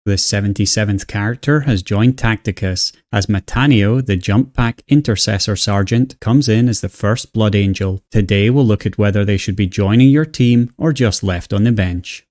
The 77th character has joined Tacticus, as Mataneo, the Jump Pack Intercessor Sergeant, comes in as the first Blood Angel. Today we'll look at whether they should be joining your team or just left on the bench.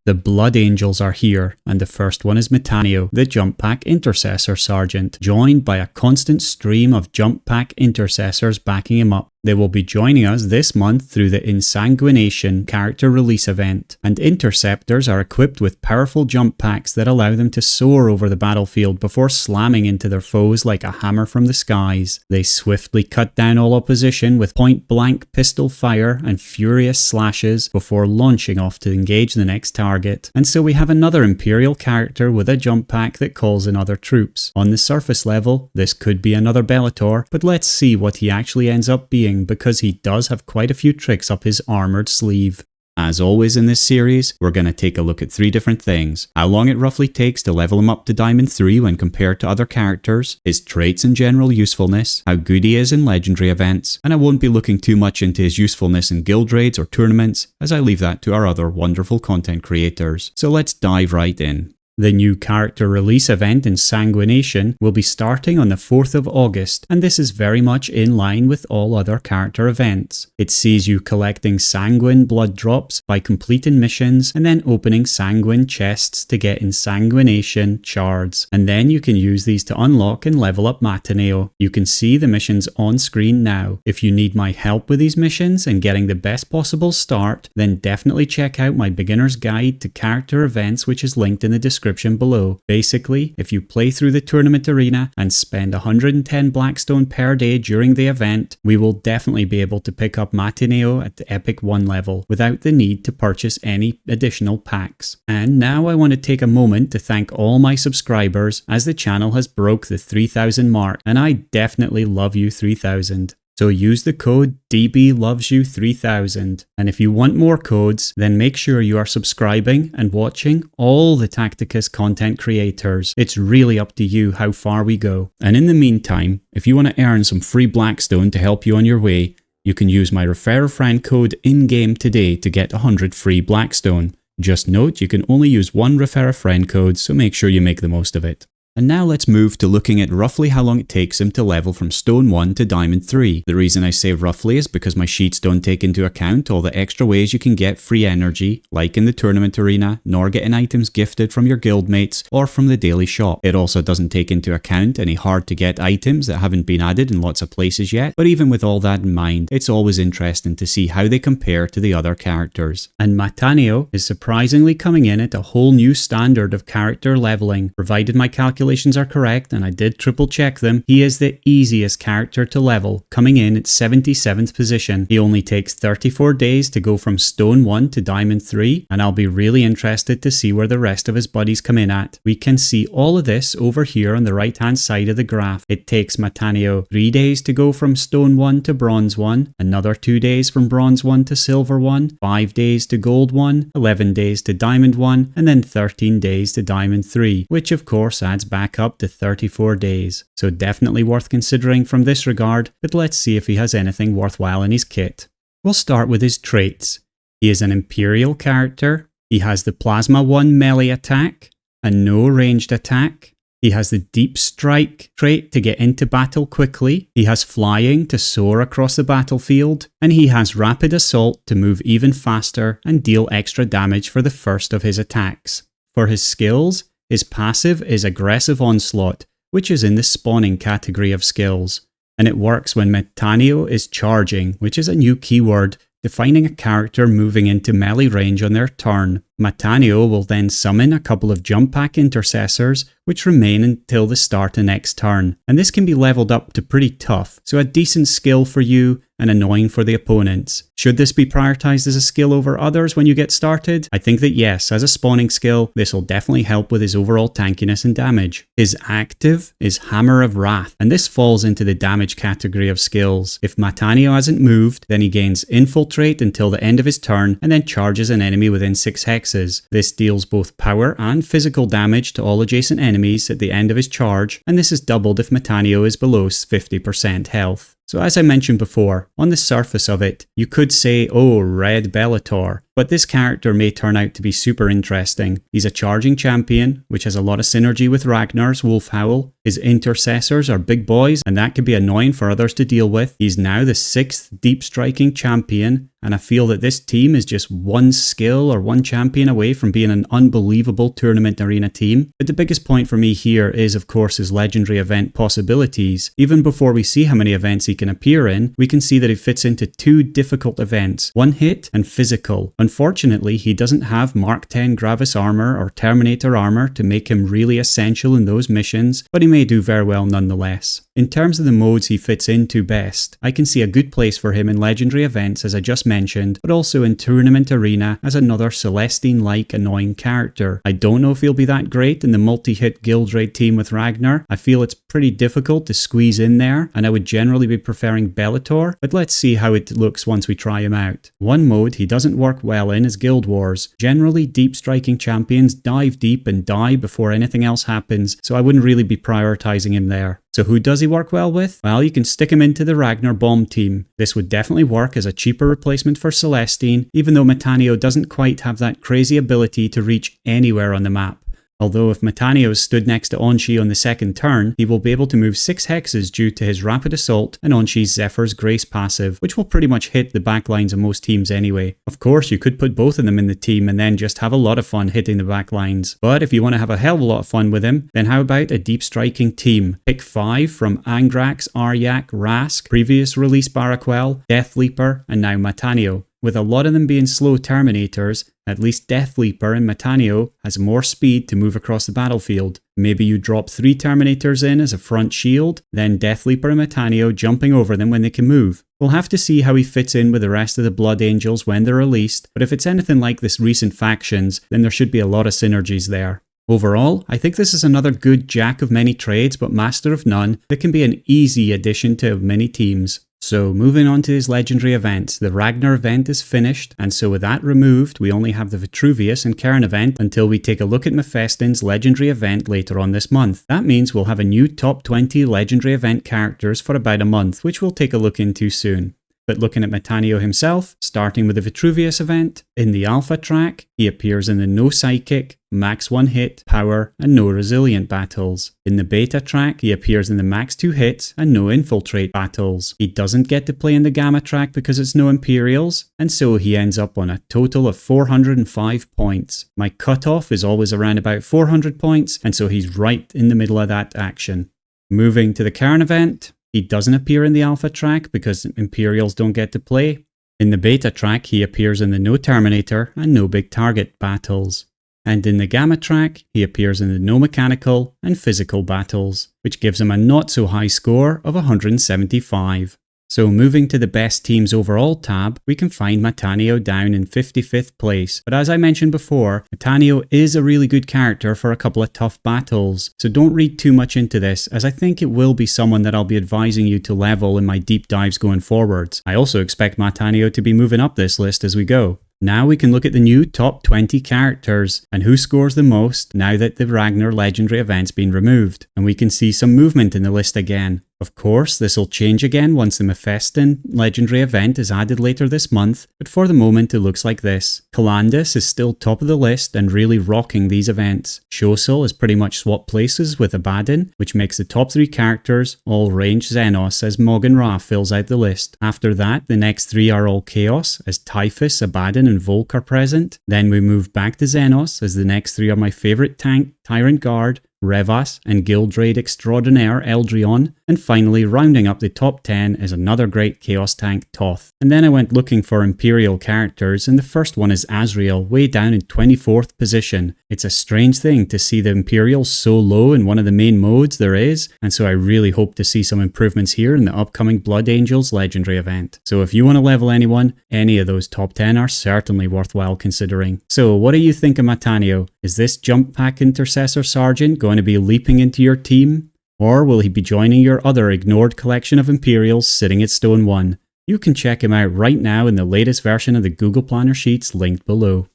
The Blood Angels are here, and the first one is Mataneo, the Jump Pack Intercessor Sergeant, joined by a constant stream of Jump Pack Intercessors backing him up. They will be joining us this month through the Insanguination character release event, and Interceptors are equipped with powerful jump packs that allow them to soar over the battlefield before slamming into their foes like a hammer from the skies. They swiftly cut down all opposition with point-blank pistol fire and furious slashes before launching off to engage the next target. And so we have another Imperial character with a jump pack that calls in other troops. On the surface level, this could be another Bellator, but let's see what he actually ends up being, because he does have quite a few tricks up his armoured sleeve. As always in this series, we're going to take a look at 3 different things: how long it roughly takes to level him up to Diamond 3 when compared to other characters, his traits and general usefulness, how good he is in legendary events, and I won't be looking too much into his usefulness in guild raids or tournaments, as I leave that to our other wonderful content creators. So let's dive right in. The new character release event in Sanguination will be starting on the 4th of August, and this is very much in line with all other character events. It sees you collecting sanguine blood drops by completing missions and then opening sanguine chests to get Insanguination shards, and then you can use these to unlock and level up Mataneo. You can see the missions on screen now. If you need my help with these missions and getting the best possible start, then definitely check out my beginner's guide to character events, which is linked in the description below. Basically, if you play through the tournament arena and spend 110 blackstone per day during the event, we will definitely be able to pick up Mataneo at the Epic 1 level without the need to purchase any additional packs. And now I want to take a moment to thank all my subscribers, as the channel has broke the 3,000 mark, and I definitely love you 3,000. So use the code DBLovesYou3000, and if you want more codes, then make sure you are subscribing and watching all the Tacticus content creators. It's really up to you how far we go. And in the meantime, if you want to earn some free blackstone to help you on your way, you can use my Referral Code in-game today to get 100 free blackstone. Just note, you can only use one Referral Code, so make sure you make the most of it. And now let's move to looking at roughly how long it takes him to level from Stone 1 to Diamond 3. The reason I say roughly is because my sheets don't take into account all the extra ways you can get free energy, like in the tournament arena, nor getting items gifted from your guildmates or from the daily shop. It also doesn't take into account any hard to get items that haven't been added in lots of places yet, but even with all that in mind, it's always interesting to see how they compare to the other characters. And Mataneo is surprisingly coming in at a whole new standard of character leveling. Provided my calculations are correct, and I did triple check them, he is the easiest character to level, coming in at 77th position. He only takes 34 days to go from Stone 1 to Diamond 3, and I'll be really interested to see where the rest of his buddies come in at. We can see all of this over here on the right hand side of the graph. It takes Mataneo 3 days to go from Stone 1 to Bronze 1, another 2 days from Bronze 1 to Silver 1, 5 days to Gold 1, 11 days to Diamond 1, and then 13 days to Diamond 3, which of course adds back up to 34 days. So definitely worth considering from this regard, but let's see if he has anything worthwhile in his kit. We'll start with his traits. He is an Imperial character. He has the Plasma 1 melee attack, a no ranged attack. He has the Deep Strike trait to get into battle quickly. He has Flying to soar across the battlefield. And he has Rapid Assault to move even faster and deal extra damage for the first of his attacks. For his skills, his passive is Aggressive Onslaught, which is in the spawning category of skills, and it works when Mataneo is charging, which is a new keyword defining a character moving into melee range on their turn. Mataneo will then summon a couple of jump pack intercessors, which remain until the start of next turn, and this can be leveled up to pretty tough, so a decent skill for you and annoying for the opponents. Should this be prioritized as a skill over others when you get started? I think that yes, as a spawning skill, this will definitely help with his overall tankiness and damage. His active is Hammer of Wrath, and this falls into the damage category of skills. If Mataneo hasn't moved, then he gains Infiltrate until the end of his turn, and then charges an enemy within 6 hexes. This deals both power and physical damage to all adjacent enemies at the end of his charge, and this is doubled if Mataneo is below 50% health. So as I mentioned before, on the surface of it, you could say, oh, Red Bellator, but this character may turn out to be super interesting. He's a charging champion, which has a lot of synergy with Ragnar's Wolfhowl. His intercessors are big boys, and that could be annoying for others to deal with. He's now the 6th deep striking champion, and I feel that this team is just one skill or one champion away from being an unbelievable tournament arena team. But the biggest point for me here is, of course, his legendary event possibilities. Even before we see how many events he can appear in, we can see that he fits into 2 difficult events, one hit and physical. Unfortunately, he doesn't have Mark 10 Gravis armor or Terminator armor to make him really essential in those missions, but he may do very well nonetheless. In terms of the modes he fits into best, I can see a good place for him in legendary events as I just mentioned, but also in tournament arena as another Celestine-like annoying character. I don't know if he'll be that great in the multi-hit guild raid team with Ragnar. I feel it's pretty difficult to squeeze in there, and I would generally be preferring Bellator, but let's see how it looks once we try him out. One mode he doesn't work well in is Guild Wars. Generally, deep striking champions dive deep and die before anything else happens, so I wouldn't really be prioritizing him there. So who does he work well with? Well, you can stick him into the Ragnar bomb team. This would definitely work as a cheaper replacement for Celestine, even though Mataneo doesn't quite have that crazy ability to reach anywhere on the map. Although if Mataneo stood next to Onshi on the second turn, he will be able to move 6 hexes due to his rapid assault and Onshi's Zephyr's Grace passive, which will pretty much hit the backlines of most teams anyway. Of course, you could put both of them in the team and then just have a lot of fun hitting the backlines. But if you want to have a hell of a lot of fun with him, then how about a deep striking team? Pick 5 from Angrax, Aryak, Rask, previous release Baraquel, Deathleaper, and now Mataneo. With a lot of them being slow Terminators, at least Deathleaper and Mataneo has more speed to move across the battlefield. Maybe you drop 3 Terminators in as a front shield, then Deathleaper and Mataneo jumping over them when they can move. We'll have to see how he fits in with the rest of the Blood Angels when they're released, but if it's anything like this recent factions, then there should be a lot of synergies there. Overall, I think this is another good jack of many trades but master of none that can be an easy addition to many teams. So moving on to his legendary events, the Ragnar event is finished, and so with that removed, we only have the Vitruvius and Cairn event until we take a look at Mephiston's legendary event later on this month. That means we'll have a new top 20 legendary event characters for about a month, which we'll take a look into soon. But looking at Mataneo himself, starting with the Vitruvius event, in the Alpha track, he appears in the No Psychic, Max 1 Hit, Power, and No Resilient battles. In the Beta track, he appears in the Max 2 Hits and No Infiltrate battles. He doesn't get to play in the Gamma track because it's no Imperials, and so he ends up on a total of 405 points. My cutoff is always around about 400 points, and so he's right in the middle of that action. Moving to the Cairn event, he doesn't appear in the Alpha track because Imperials don't get to play. In the Beta track, he appears in the No Terminator and No Big Target battles. And in the Gamma track, he appears in the No Mechanical and Physical battles, which gives him a not so high score of 175. So moving to the best teams overall tab, we can find Mataneo down in 55th place. But as I mentioned before, Mataneo is a really good character for a couple of tough battles. So don't read too much into this, as I think it will be someone that I'll be advising you to level in my deep dives going forwards. I also expect Mataneo to be moving up this list as we go. Now we can look at the new top 20 characters and who scores the most now that the Ragnar legendary event's been removed. And we can see some movement in the list again. Of course, this will change again once the Mephiston legendary event is added later this month, but for the moment it looks like this. Calandus is still top of the list and really rocking these events. Shosil is pretty much swapped places with Abaddon, which makes the top 3 characters all range Xenos as Morgan Ra fills out the list. After that, the next 3 are all Chaos as Typhus, Abaddon and Volk are present. Then we move back to Xenos as the next 3 are my favourite tank, Tyrant Guard, Revas and Guild Raid Extraordinaire Eldrion, and finally rounding up the top 10 is another great Chaos tank Toth. And then I went looking for Imperial characters, and the first one is Azrael, way down in 24th position. It's a strange thing to see the Imperials so low in one of the main modes there is, and so I really hope to see some improvements here in the upcoming Blood Angels legendary event. So if you want to level anyone, any of those top 10 are certainly worthwhile considering. So what do you think of Mataneo? Is this Jump Pack Intercessor Sergeant going to be leaping into your team? Or will he be joining your other ignored collection of Imperials sitting at Stone 1? You can check him out right now in the latest version of the Google Planner sheets linked below.